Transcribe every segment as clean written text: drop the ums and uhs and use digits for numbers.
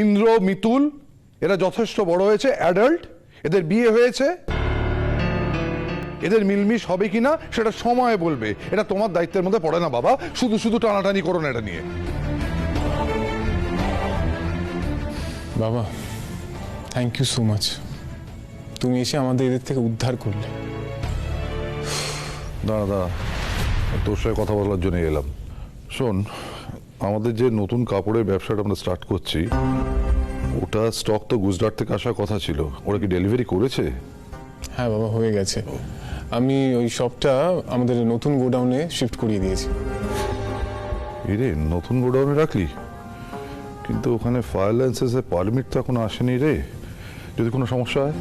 ইন্দ্র, মিতুল এরা যথেষ্ট বড় হয়েছে, অ্যাডাল্ট, এদের বিয়ে হয়েছে, এদের মিলমিশ হবে কিনা সেটা সময় বলবে। এটা তোমার দায়িত্বের মধ্যে পড়ে না বাবা, শুধু শুধু টানাটানি করো না এটা নিয়ে। বাবা, থ্যাংক ইউ সো মাচ। তুমি এসে আমাদের এদের থেকে উদ্ধার করলে। দাঁড়া দাঁড়া, তোর সাথে কথা বলার জন্য এলাম। শোন, আমাদের যে নতুন কাপড়ের ব্যবসাটা আমরা স্টার্ট করছি, ওটা স্টক তো গুজরাট থেকে আসার কথা ছিল, ওরা কি ডেলিভারি করেছে? হ্যাঁ বাবা, হয়ে গেছে। আমি ওই শপটা আমাদের নতুন গোডাউনে শিফট করিয়ে দিয়েছি। রে, নতুন গোডাউনে রাখলি? কিন্তু ওখানে ফায়ার লাইসেন্সের পারমিট তো এখন আসেনি রে, যদি কোনো সমস্যা হয়।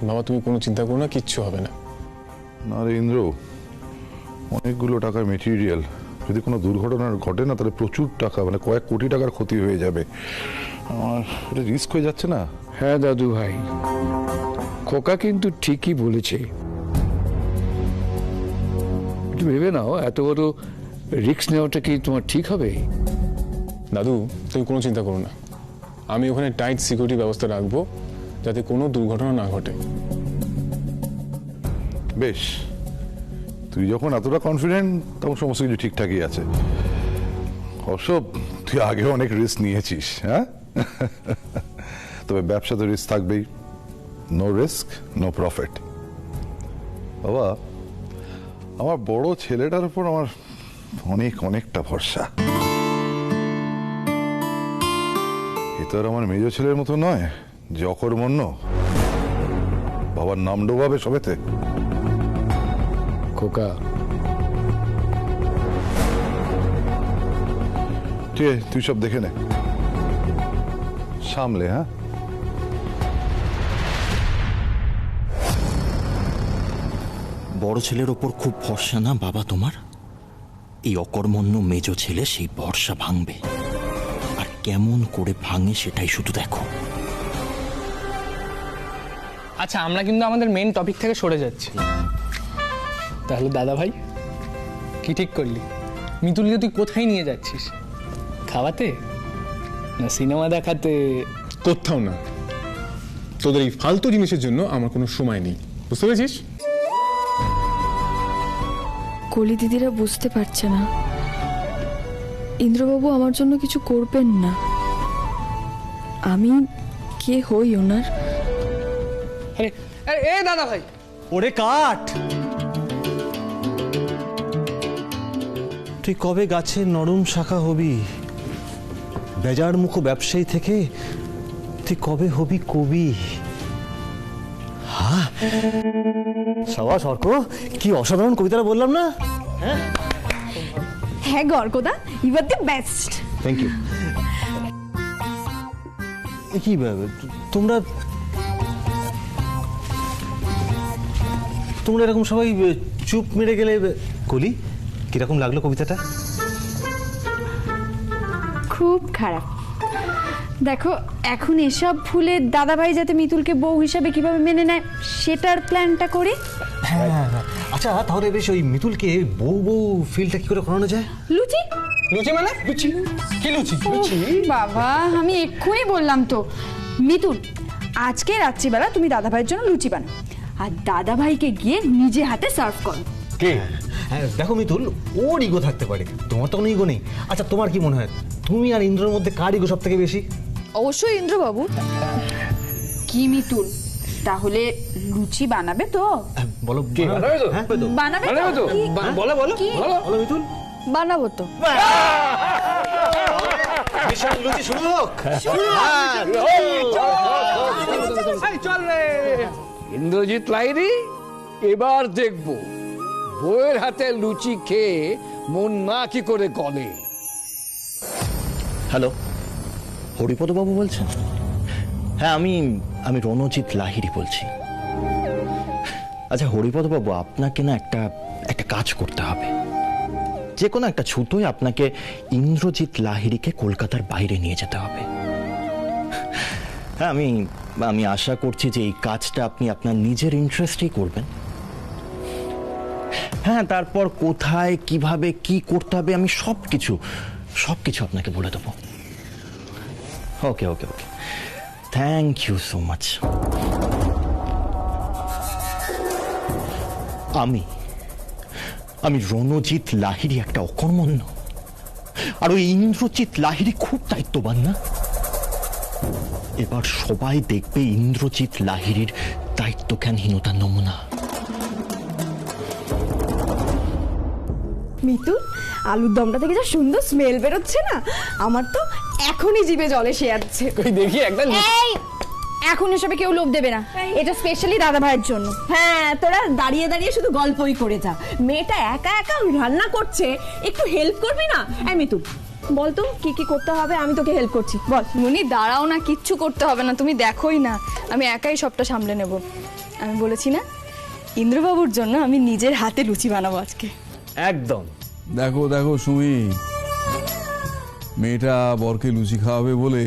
বাবা তুমি কোনো চিন্তা করো না, কিচ্ছু হবে না। না রে ইন্দ্র, অনেকগুলো টাকার মেটেরিয়াল, যদি কোনো দুর্ঘটনা ঘটে না তাহলে প্রচুর টাকা, মানে কয়েক কোটি টাকার ক্ষতি হয়ে যাবে। আমার এটা রিস্ক হয়ে যাচ্ছে না? হ্যাঁ দাদু ভাই, খোকা কিন্তু ঠিকই বলেছে। একটু ভেবে নাও, এত বড় রিস্ক নেওয়াটা কি তোমার ঠিক হবে? দাদু তুমি কোনো চিন্তা করো না, আমি ওখানে টাইট সিকিউরিটি ব্যবস্থা রাখবো যাতে কোনো দুর্ঘটনা না ঘটে। বেশ, তুই যখন এতটা কনফিডেন্ট তখন সমস্ত কিছু ঠিকঠাকই আছে। অবশ্য তুই আগেও অনেক রিস্ক নিয়েছিস, হ্যাঁ? তবে ব্যবসাতে রিস্ক থাকবেই, নো রিস্ক নো প্রফিট। বাবা, আমার বড় ছেলেটার উপর আমার অনেকটা ভরসা। এ তো আর আমার মেজ ছেলের মতো নয় যে অকর্মণ্য, বাবার নাম ডোবাবে সবেতে। খোকা, ঠিক আছে, তুই সব দেখে নে, সামলে। হ্যাঁ, বড় ছেলের ওপর খুব ভরসা না বাবা তোমার? এই অকর্মণ্য মেজ ছেলে সেই ভরসা ভাঙবে, আর কেমন করে ভাঙে সেটাই শুধু দেখো। আচ্ছা, আমরা কিন্তু আমাদের মেইন টপিক থেকে সরে যাচ্ছি। তাহলে দাদা ভাই কি ঠিক করলি? মিতুলকে তুই কোথায় নিয়ে যাচ্ছিস? খাওয়াতে না সিনেমা দেখাতে? কোথাও না, তোদের এই ফালতু জিনিসের জন্য আমার কোনো সময় নেই, বুঝতে পেরেছিস? কলি দিদিরা বুঝতে পারছে না, ইন্দ্রবাবু আমার জন্য কিছু করবেন না। আমি কে হই ওনার? আরে আরে এ দাদা ভাই, ওরে কাঠ, তুই কবে গাছের নরম শাখা হবি? বেজার মুখ ব্যবসায়ী থেকে তুই কবে হবি কবি? হ্যাঁ, সাবাস অর্ক, কি অসাধারণ কবিতাটা বললাম না? হ্যাঁ গর্কদা, you are the best. Thank you. কি তোমরা তোমরা এরকম সবাই চুপ মেরে গেলে? কলি, কিরকম লাগলো কবিতাটা? খুব খারাপ। দেখো, এখন এসব ভুলে দাদাভাই যাতে মিতুলকে বউ হিসাবে কিভাবে মেনে নেয় সেটার প্ল্যানটা করি। হ্যাঁ, আচ্ছা তাহলে বেশ ওই মিতুলকে বউ বউ ফিলটা কি করে করানো যায়? লুচি? লুচি মানে? লুচি কি লুচি? লুচি বাবা, আমি এক্ষুনি বললাম তো। মিতুল, আজকে রাত্রিবেলা তুমি দাদাভাইয়ের জন্য লুচি বানাও, আর দাদাভাইকে গিয়ে নিজে হাতে সার্ভ করো। কে? হ্যাঁ দেখো মিতুল, ওর ইগো থাকতে পারে, তোমার তো কোনো ইগো নেই। আচ্ছা তোমার কি মনে হয়, তুমি আর ইন্দ্রের মধ্যে কার ইগো সব থেকে বেশি? অবশ্যই ইন্দ্রবাবু। কি মিতুল, তাহলে লুচি বানাবে তো? বলো, বানাবে তো? বলো বলো বলো মিতুল। বানাবো তো। বিশাল লুচি শুরু হোক। চল রে ইন্দ্রজিৎ লাহিড়ী, এবার দেখবো বউয়ের হাতে লুচি খেয়ে মন না কি করে গলে। হ্যালো, হরিপদ বাবু বলছেন? হ্যাঁ, আমি রণজিৎ লাহিড়ী বলছি। আচ্ছা হরিপদ বাবু, আপনাকে না একটা কাজ করতে হবে। যে কোনো একটা ছুতোয় আপনাকে ইন্দ্রজিৎ লাহিড়ীকে কলকাতার বাইরে নিয়ে যেতে হবে। হ্যাঁ, আমি আশা করছি যে এই কাজটা আপনি আপনার নিজের ইন্টারেস্টেই করবেন। হ্যাঁ, তারপর কোথায় কিভাবে কি করতে হবে আমি সব কিছু সব কিছু আপনাকে বলে দেবো। ওকে ওকে ওকে, থ্যাংক ইউ সো মাচ। আমি রণজিৎ লাহিড়ী একটা অকর্মণ্য, আর ওই ইন্দ্রজিৎ লাহিড়ী খুব দায়িত্ববান না? এবার সবাই দেখবে ইন্দ্রজিৎ লাহিড়ীর দায়িত্বজ্ঞানহীনতার নমুনা। মিতু, আলুর দমটা থেকে যা সুন্দর স্মেল বেরোচ্ছে না, আমার তো এখনই জিভে জল এসে যাচ্ছে। কই দেখি একদম। এই, এখন এসবে কেউ লোভ দেবে না, এটা স্পেশালি দাদা ভাইয়ের জন্য। হ্যাঁ, তোরা দাঁড়িয়ে দাঁড়িয়ে শুধু গল্পই করে যা। মেয়েটা একা একা রান্না করছে, একটু হেল্প করবি না? এই মিতু, বল তো কি কি করতে হবে, আমি তোকে হেল্প করছি, বল। মুনি দাঁড়াও না, কিচ্ছু করতে হবে না, তুমি দেখোই না, আমি একাই সবটা সামলে নেব। আমি বলেছি না, ইন্দ্রবাবুর জন্য আমি নিজের হাতে লুচি বানাবো আজকে। একদম। দেখো দেখো সুমি, মেয়েটা বরকে লুচি খাওয়াবে বলে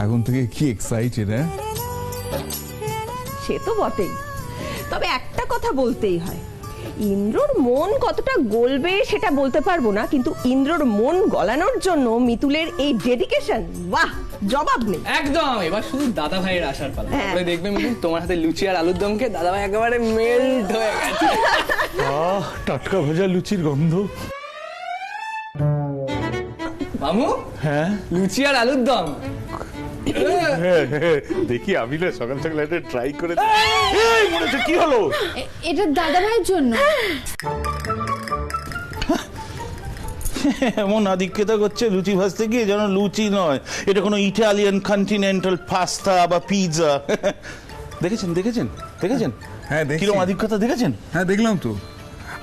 এখন থেকে কি এক্সাইটেড। হ্যাঁ, সে তো বটেই, তবে একটা কথা বলতেই হয়, ইন্দ্রর মন কতটা গলবে সেটা বলতে পারবো না, কিন্তু ইন্দ্রর মন গলানোর জন্য মিতুলের এই ডেডিকেশন, বাহ, জবাব নেই। একদম, এবার শুধু দাদা ভাইয়ের আসার পালা। হ্যাঁ। তারপরে দেখবে মিঠুন, তোমার হাতে লুচি আর আলুর দমকে দাদা ভাই একেবারে মেল্ট হয়ে গেছে। টাটকা ভাজা লুচির গন্ধ। মামু, হ্যাঁ, লুচি আর আলুর দম। দেখি আমি না সকাল সকাল একটা ট্রাই করে কি হলো? এটা দাদা ভাইয়ের জন্য। এমন আধিক্যতা করছে লুচি ভাজতে গিয়ে, যেন লুচি নয়, এটা কোনো ইটালিয়ান কন্টিনেন্টাল পাস্তা বা পিৎজা। দেখেছেন দেখেছেন দেখেছেন? হ্যাঁ দেখছি। কিরকম আধিক্যতা দেখেছেন? হ্যাঁ দেখলাম তো।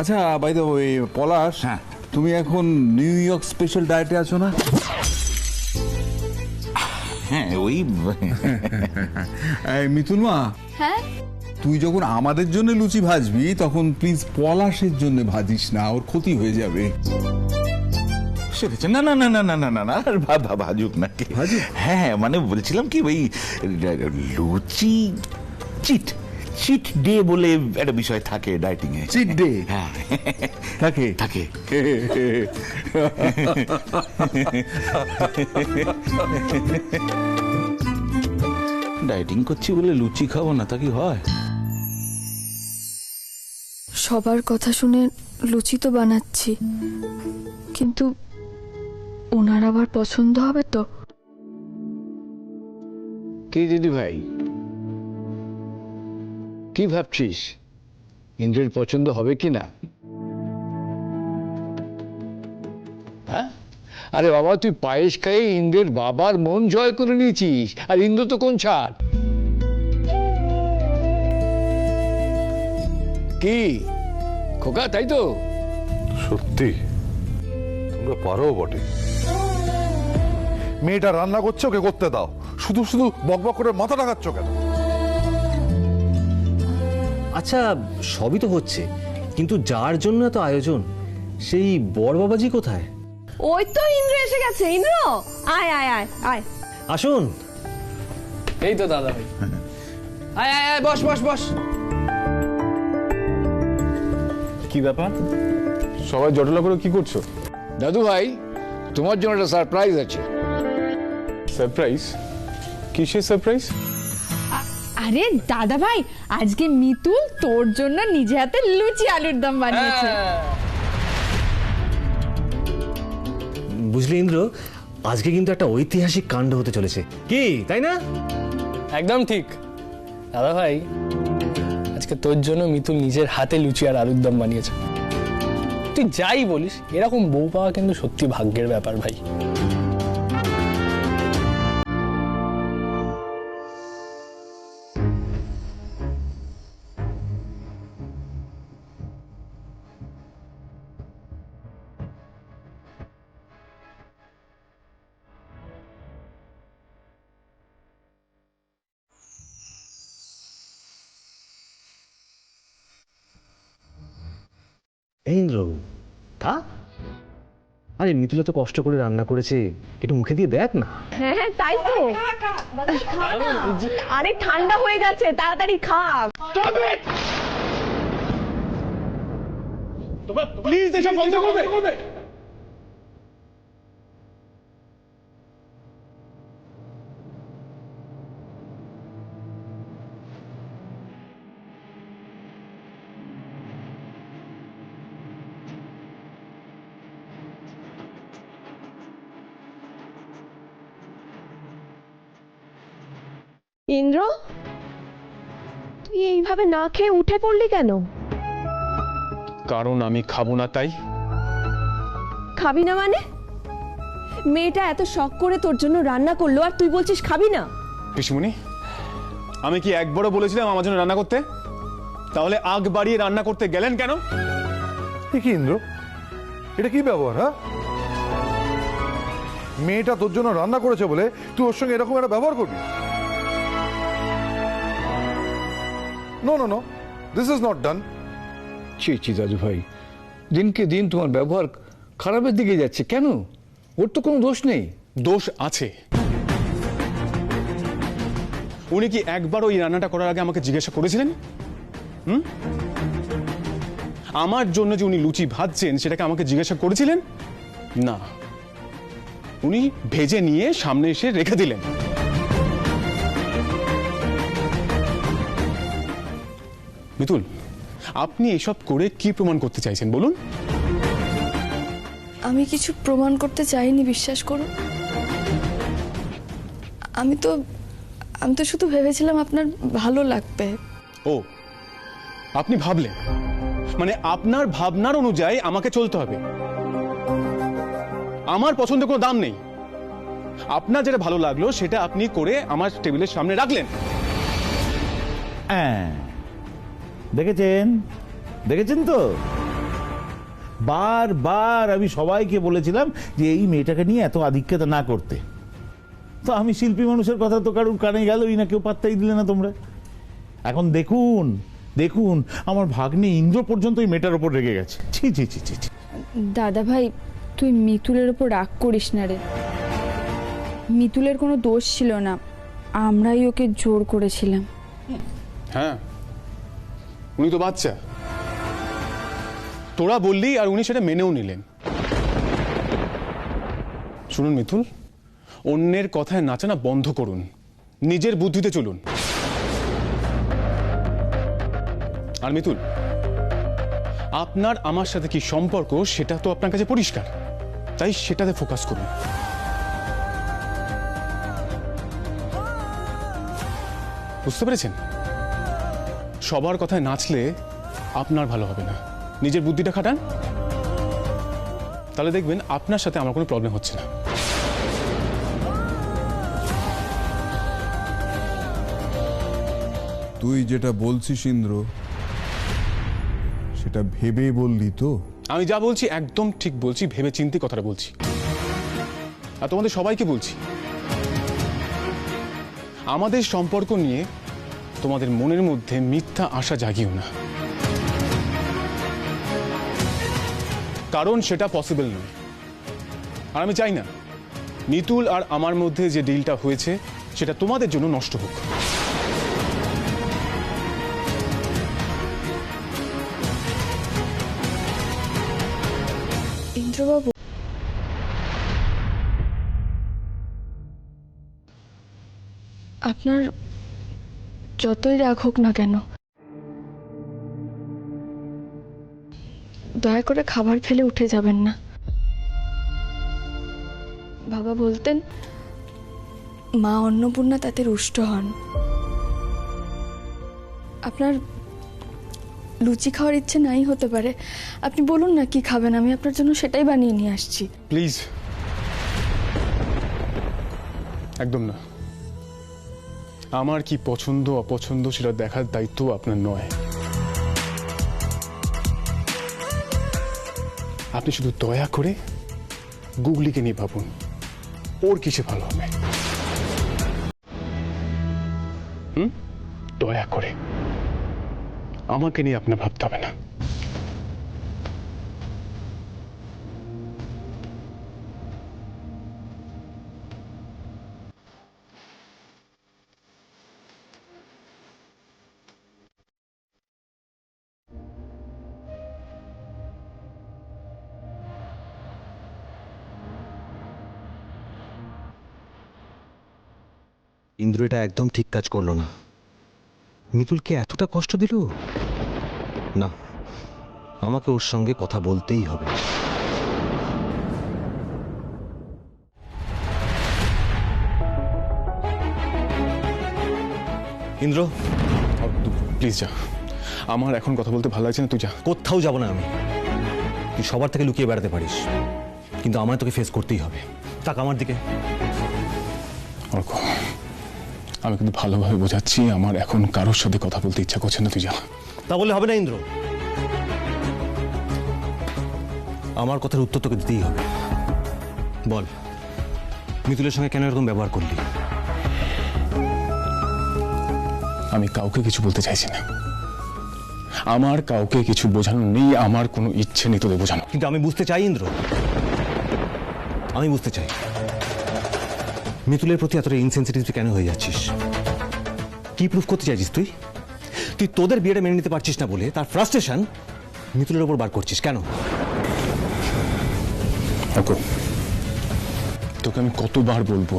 আচ্ছা বাই দ্য ওয়ে পলাশ, হ্যাঁ। তুমি এখন নিউ ইয়র্ক স্পেশাল ডায়েটে আছো না? হ্যাঁ, ওই এই মিতুল মা, হ্যাঁ, তুই যখন আমাদের জন্য লুচি ভাজবি তখন প্লিজ পলাশের জন্য ভাজিস না, ওর ক্ষতি হয়ে যাবে। সেরেছে? না না না না না না না না, আর ভাজুক নাকি? ভাজুক? হ্যাঁ, মানে বলছিলাম কি, ওই লুচি চিট চিট ডে বলে একটা বিষয় থাকে ডায়েটিং এ। Cheat day? হ্যাঁ, থাকে থাকে। ডায়েটিং করছি বলে লুচি খাবো না, তা কি হয়? সবার কথা শুনে লুচি তো বানাচ্ছি, কিন্তু ওনার আবার পছন্দ হবে তো? কি দিদি ভাই, কি ভাবছিস, ইন্দ্রের পছন্দ হবে কি না? হ্যাঁ, আরে বাবা, তুই পায়েস খাইয়ে ইন্দ্রের বাবার মন জয় করে নিয়েছিস, আর ইন্দ্র তো কোন ছাড়। কি খোকা, তাই তো? সত্যি তোমরা পারো বটে। মেয়েটা রান্না করছে, ওকে করতে দাও, শুধু শুধু বকবক করে মাথা লাগাচ্ছ কেন? আচ্ছা, সবই তো হচ্ছে, কিন্তু যার জন্য এত আয়োজন, সেই বড় বাবাজি কোথায়? ওই তো ইন্দ্র এসে গেছে। ইন্দ্র, আয় আয় আয় আয়, আসুন। এই তো দাদা ভাই। আয় আয় আয়, বস বস বস। কি ব্যাপার? সবাই জটলা করে কি করছো? দাদু ভাই, তোমার জন্য একটা সারপ্রাইজ আছে। সারপ্রাইজ? কিসের সারপ্রাইজ? আরে দাদা ভাই, আজকে মিতুল তোর জন্য নিজে হাতে লুচি আলুর দম বানিয়েছে। বুঝলি ইন্দ্র, আজকে কিন্তু একটা ঐতিহাসিক কাণ্ড হতে চলেছে, কি তাই না? একদম ঠিক দাদা ভাই, আজকে তোর জন্য মিতুল নিজের হাতে লুচি আর আলুর দম বানিয়েছে। তুই যাই বলিস, এরকম বউ পাওয়া কিন্তু সত্যি ভাগ্যের ব্যাপার ভাই। এই ইন্দ্র, তা আরে মিতুলা তো কষ্ট করে রান্না করেছে, একটু মুখে দিয়ে দেখ না। হ্যাঁ তাই তো। আরে ঠান্ডা হয়ে যাচ্ছে, তাড়াতাড়ি খা। প্লিজ এসব বন্ধ করবে। ইন্দ্র, তুই এইভাবে না খেয়ে উঠে পড়লি কেন? কারণ আমি খাবো না তাই। খাবি না মানে? মেয়েটা এত শখ করে তোর জন্য রান্না করলো আর তুই বলছিস খাবি না? পিসিমণি, আমি কি একবারও বলেছিলাম আমার জন্য রান্না করতে? তাহলে আগ বাড়িয়ে রান্না করতে গেলেন কেন? কি ইন্দ্র, এটা কি ব্যবহার? হ্যাঁ, মেয়েটা তোর জন্য রান্না করেছে বলে তুই ওর সঙ্গে এরকম একটা ব্যবহার করবি? No no no, this is not done. ছি দাদু ভাই, দিনকে দিন তোমার ব্যবহার খারাপের দিকে যাচ্ছে। কেন? ওর তো কোনো দোষ নেই। দোষ আছে। উনি কি একবার ওই রান্নাটা করার আগে আমাকে জিজ্ঞাসা করেছিলেন? আমার জন্য যে উনি লুচি ভাজছেন সেটাকে আমাকে জিজ্ঞাসা করেছিলেন? না, উনি ভেজে নিয়ে সামনে এসে রেখে দিলেন। মিতুল, আপনি এসব করে কি প্রমাণ করতে চাইছেন বলুন? আমি কিছু প্রমাণ করতে চাইনি, বিশ্বাস করুন। আমি তো শুধু ভেবেছিলাম আপনার ভালো লাগবে। ও, আপনি ভাবলেন, মানে আপনার ভাবনার অনুযায়ী আমাকে চলতে হবে। আমার পছন্দের কোনো দাম নেই। আপনার যেটা ভালো লাগলো সেটা আপনি করে আমার টেবিলের সামনে রাখলেন। দেখেছেন তো, বারবার আমি সবাইকে বলেছিলাম যে এই মেয়েটাকে নিয়ে এত আধিক্যতা না করতে। তো আমি শিল্পী মানুষের কথা তো কারুর কানে গেলই না, কেউ পাত্তাই দিলে না তোমরা। এখন দেখুন আমার ভাগ্নে ইন্দ্র পর্যন্ত এই মেয়েটার ওপর রেগে গেছে। ছি ছি ছি ছি। দাদা ভাই, তুই মিতুলের ওপর রাগ করিস না রে। মিতুলের কোনো দোষ ছিল না, আমরাই ওকে জোর করেছিলাম। হ্যাঁ, উনি তো বাচ্চা। তোরা বললি আর উনি সেটা মেনেও নিলেন। শুনুন মিতুল, অন্যের কথায় নাচানা বন্ধ করুন, নিজের বুদ্ধিতে চলুন। আর মিতুল, আপনার আমার সাথে কি সম্পর্ক সেটা তো আপনার কাছে পরিষ্কার, তাই সেটাতে ফোকাস করুন। বুঝতে পেরেছেন? সবার কথায় নাচলে আপনার ভালো হবে না। নিজের বুদ্ধিটা খাটান, তাহলে দেখবেন আপনার সাথে আমার কোনো প্রবলেম হচ্ছে না। তুই যেটা বলছিস ইন্দ্র, সেটা ভেবে বললি তো? আমি যা বলছি একদম ঠিক বলছি, ভেবে চিন্তে কথাটা বলছি। আর তোমাদের সবাইকে বলছি, আমাদের সম্পর্ক নিয়ে তোমাদের মনের মধ্যে মিথ্যা আশা জাগিও না, কারণ সেটা পসিবল নয়। আর আমি চাই না মিতুল আর আমার মধ্যে যে ডিলটা হয়েছে সেটা তোমাদের জন্য নষ্ট হোক। ইন্দ্রবাবু, আপনার যতই রাগ হোক না কেন, দয়া করে খাবার ফেলে উঠে যাবেন না। বাবা বলতেন মা অন্নপূর্ণা তাতে রুষ্ট হন। আপনার লুচি খাওয়ার ইচ্ছে নাই হতে পারে, আপনি বলুন না কি খাবেন, আমি আপনার জন্য সেটাই বানিয়ে নিয়ে আসছি। প্লিজ, একদম না। আমার কি পছন্দ অপছন্দ সেটা দেখার দায়িত্ব আপনার নয়। আপনি শুধু দয়া করে গুগলিকে নিয়ে ভাবুন, ওর কিসে ভালো হবে। দয়া করে, আমাকে নিয়ে আপনার ভাবতে হবে না। ইন্দ্র এটা একদম ঠিক কাজ করলো না। মিতুলকে এতটা কষ্ট দিল না, আমাকে ওর সঙ্গে কথা বলতেই হবে। ইন্দ্র, প্লিজ যা, আমার এখন কথা বলতে ভালো লাগছে না, তুই যা। কোথাও যাব না আমি। তুই সবার থেকে লুকিয়ে বেড়াতে পারিস, কিন্তু আমায় তোকে ফেস করতেই হবে। তাক আমার দিকে। অর্ক, আমি কিন্তু ভালোভাবে বোঝাচ্ছি, আমার এখন কারোর সাথে কথা বলতে ইচ্ছা করছে না, তুই যা। তা বলে হবে না ইন্দ্র, আমার কথার উত্তর তোকে দিতেই হবে। বল, মিতুলের সঙ্গে কেন এরকম ব্যবহার করলি? আমি কাউকে কিছু বলতে চাইছি না, আমার কাউকে কিছু বোঝানো নেই, আমার কোনো ইচ্ছে নেই তোদের বোঝানো। কিন্তু আমি বুঝতে চাই ইন্দ্র, আমি বুঝতে চাই মিতুলের প্রতি এতটা ইনসেনসিটিভ কেন হয়ে যাচ্ছিস? কি প্রুফ করতে চাইছিস তুই? তুই তোদের বিয়েটা মেনে নিতে পারছিস না বলে তার ফ্রাস্ট্রেশন মিতুলের ওপর বার করছিস কেন? তোকে আমি কতবার বলবো,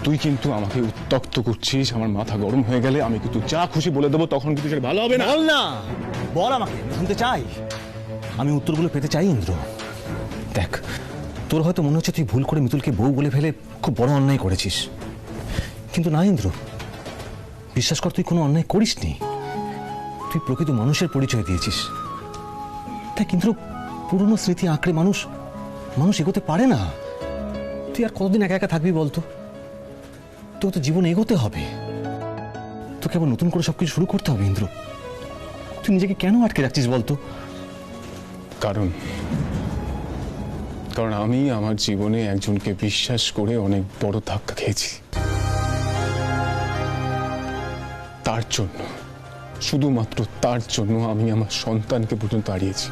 তুই কিন্তু আমাকে উত্তক্ত করছিস, আমার মাথা গরম হয়ে গেলে আমি কিন্তু যা খুশি বলে দেবো, তখন কিন্তু সেটা ভালো হবে না। বল না, বল আমাকে, শুনতে চাই, আমি উত্তরগুলো পেতে চাই ইন্দ্র। দেখ, তোর হয়তো মনে হচ্ছে তুই ভুল করে মিতুলকে বউ বলে ফেলে খুব বড় অন্যায় করেছিস, কিন্তু না ইন্দ্র, বিশ্বাস কর তুই কোনো অন্যায় করিসনি। তুই প্রকৃত মানুষের পরিচয় দিয়েছিস। দেখ ইন্দ্র, পুরনো স্মৃতি আঁকড়ে মানুষ এগোতে পারে না। তুই আর কতদিন একা একা থাকবি বলতো? তোকে তো জীবন এগোতে হবে, তোকে আবার নতুন করে সবকিছু শুরু করতে হবে ইন্দ্র। তুই নিজেকে কেন আটকে রাখছিস বলতো? কারণ আমি আমার জীবনে একজনকে বিশ্বাস করে অনেক বড় ধাক্কা খেয়েছি। তার জন্য, শুধুমাত্র তার জন্য আমি আমার সন্তানকে পর্যন্ত হারিয়েছি।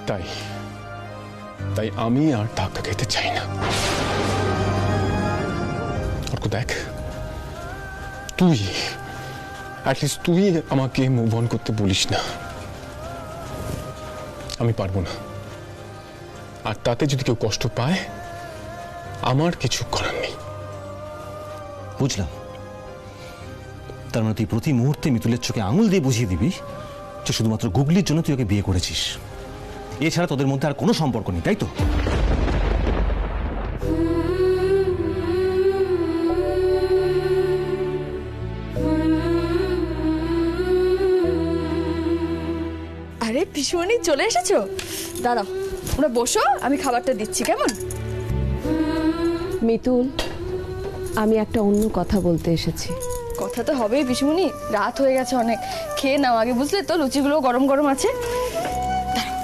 তাই আমি আর ধাক্কা খেতে চাই না। দেখ, তুই অ্যাটলিস্ট তুই আমাকে মুভ অন করতে বলিস না, আমি পারবো না। আর তাতে যদি কেউ কষ্ট পায়, আমার কিছু করার নেই। বুঝলাম, তার মানে তুই প্রতি মুহূর্তে মিতুলের চোখে আঙুল দিয়ে বুঝিয়ে দিবি যে শুধুমাত্র গুগলির জন্য তুই ওকে বিয়ে করেছিস, এছাড়া তোদের মধ্যে আর কোনো সম্পর্ক নেই, তাই তো? আরে পিসুমণি, চলে এসেছো? দাঁড়াও, ওরা বসো, আমি খাবারটা দিচ্ছি, কেমন? মিতুল, আমি একটা অন্য কথা বলতে এসেছি। কথা তো হবেই পিসুমণি, রাত হয়ে গেছে অনেক, খেয়ে নাও আগে, বুঝলে তো? লুচিগুলো গরম গরম আছে,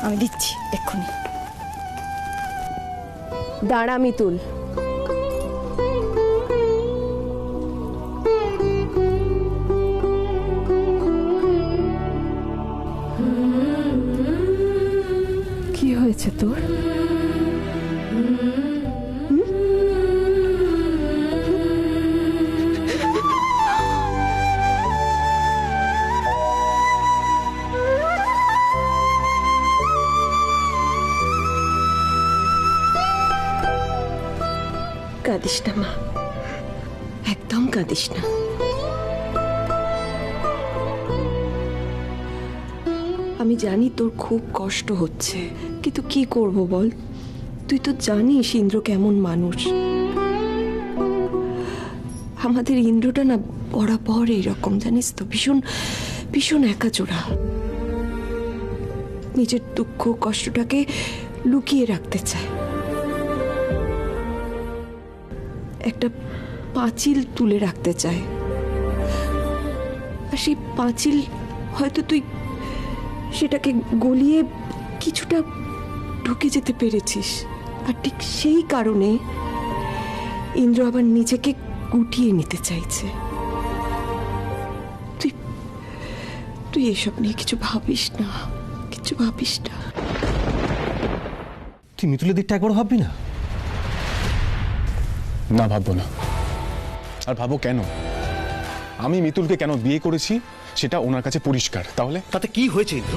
আমি দিচ্ছি এক্ষুনি। দাঁড়া মিতুল, কি হয়েছে তোর? কাঁদিস না মা, একদম কাঁদিস না। আমি জানি তোর খুব কষ্ট হচ্ছে, কিন্তু কি করব বল? তুই তো জানিস ইন্দ্র কেমন মানুষ। আমাদের ইন্দ্রটা না বরাবর এইরকম, জানিস তো, ভীষণ ভীষণ একাজোড়া। নিজের দুঃখ কষ্টটাকে লুকিয়ে রাখতে চায়। একটা পাঁচিল তুলে রাখতে চায়, আর সেই পাঁচিল হয়তো তুই সেটাকে গলিয়ে কিছুটা ঢুকে যেতে পেরেছিস। আর ঠিক সেই কারণে ইন্দ্র আবার নিজেকে গুটিয়ে নিতে চাইছে। তুই এসব নিয়ে কিছু ভাবিস না, কিছু ভাবিস না। তুই মিতুলের দিকটা একবার ভাববি না? না, ভাববো না। আর ভাবো কেন? আমি মিতুলকে কেন বিয়ে করেছি সেটা ওনার কাছে পরিষ্কার। তাহলে তাতে কি হয়েছে ইন্দ্র?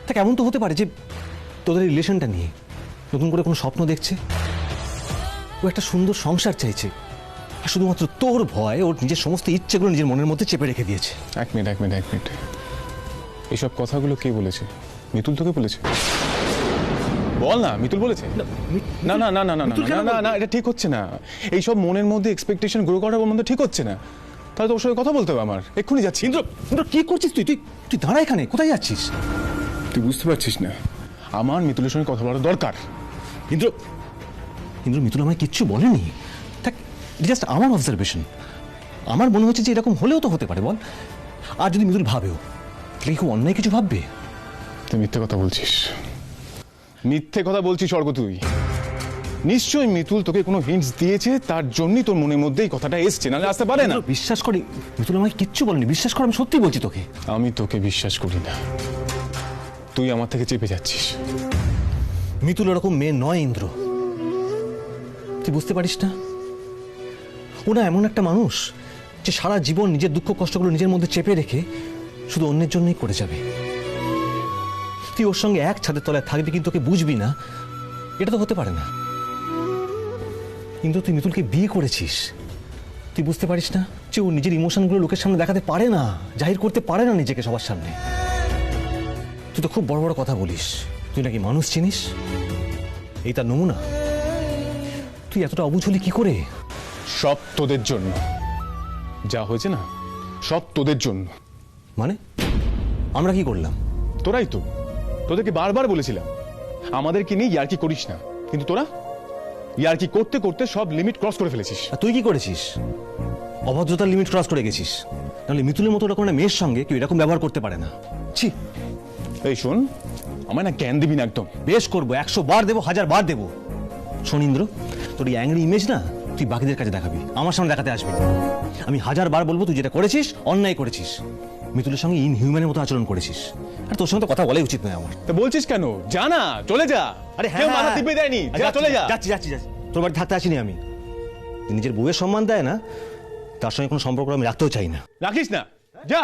তা কেমন তো হতে পারে যে তোদের রিলেশনটা নিয়ে নতুন করে কোনো স্বপ্ন দেখছে, ও একটা সুন্দর সংসার চাইছে, আর শুধুমাত্র তোর ভয় ওর নিজের সমস্ত ইচ্ছেগুলো নিজের মনের মধ্যে চেপে রেখে দিয়েছে। এক মিনিট, এসব কথাগুলো কে বলেছে? মিতুল তোকে বলেছে? বল না, মিতুল বলেছে? না না না না না না না না, এটা ঠিক হচ্ছে না। এইসব মনের মধ্যে এক্সপেকটেশন গ্রো করার মধ্যে ঠিক হচ্ছে না। তাহলে তোর সঙ্গে কথা বলতে হবে আমার, এক্ষুনি যাচ্ছি। ইন্দ্র কি করছিস তুই? তুই তুই দাঁড়া এখানে, কোথায় যাচ্ছিস? তুই বুঝতে পারছিস না, আমার মিতুলের সঙ্গে কথা বলার দরকার। ইন্দ্র ইন্দ্র মিতুল আমায় কিচ্ছু বলেনি। দেখ, জাস্ট আমার অবজারভেশন। আমার মনে হচ্ছে যে এরকম হলেও তো হতে পারে, বল। আর যদি মিতুল ভাবেও, তাহলে কি অন্যায় কিছু ভাববে? তুই মিথ্যে কথা বলছিস, মিথ্যে কথা বলছিস অর্ক। তুই নিশ্চয়ই মিতুল তোকে কোনো হিন্টস দিয়েছে, তার জন্যই তোর মনের মধ্যে এই কথাটা এসছে, নাহলে আসতে পারে না। বিশ্বাস করি, মিতুল আমায় কিচ্ছু বলেনি, বিশ্বাস কর, আমি সত্যি বলছি তোকে। আমি তোকে বিশ্বাস করি না, তুই আমার থেকে চেপে যাচ্ছিস। মিতুল এরকম মেয়ে নয় ইন্দ্র, তুই বুঝতে পারিস না? ও না এমন একটা মানুষ যে সারা জীবন নিজের দুঃখ কষ্টগুলো নিজের মধ্যে চেপে রেখে শুধু অন্যের জন্যই করে যাবে। তুই ওর সঙ্গে এক ছাদের তলায় থাকবি কিন্তু তোকে বুঝবি না, এটা তো হতে পারে না। কিন্তু তুই মিতুলকে বিয়ে করেছিস, তুই বুঝতে পারিস না যে ও নিজের ইমোশনগুলো লোকের সামনে দেখাতে পারে না, জাহির করতে পারে না নিজেকে সবার সামনে। তুই তো খুব বড় বড় কথা বলিস, তুই নাকি মানুষ চিনিস, এই তার নমুনা। তুই এতটা অবুঝ হলি কি করে? সব তোদের জন্য যা হয়েছে না, সব তোদের জন্য। মানে আমরা কি করলাম? তোরাই তো, তোদেরকে বারবার বলেছিলাম আমাদেরকে নিয়ে ইয়ার্কি করিস না, কিন্তু তোরা ইয়ার্কি করতে করতে সব লিমিট ক্রস করে ফেলেছিস। আর তুই কি করেছিস? অভদ্রতার লিমিট ক্রস করে গেছিস। নাহলে মিতুলের মতো এরকম একটা মেয়ের সঙ্গে কেউ এরকম ব্যবহার করতে পারে না। ছি। এই শোন, আমায় না জ্ঞান দিবি না একদম। বেশ করবো, 100 বার দেবো, 1000 বার দেবো। শোন ইন্দ্র, তোর এই অ্যাংরি ইমেজ না তুই বাকিদের কাছে দেখাবি, আমার সামনে দেখাতে আসবি না। আমি 1000 বার বলবো তুই যেটা করেছিস অন্যায় করেছিস, মিতুলের সঙ্গে ইনহিউম্যানের মতো আচরণ করেছিস। আর তোর সঙ্গে তো কথা বলাই উচিত নয় আমার। তা বলছিস কেন? যা না, চলে যা। আরে কেউ মাথা টিপে দেয়নি, যা চলে যা। যাচ্ছি যাচ্ছি যাচ্ছি, তোর বাড়ি থাকতে আসিনি আমি। নিজের বউয়ের সম্মান দেয় না, তার সঙ্গে কোনো সম্পর্ক আমি রাখতেও চাই না। রাখিস না, যা।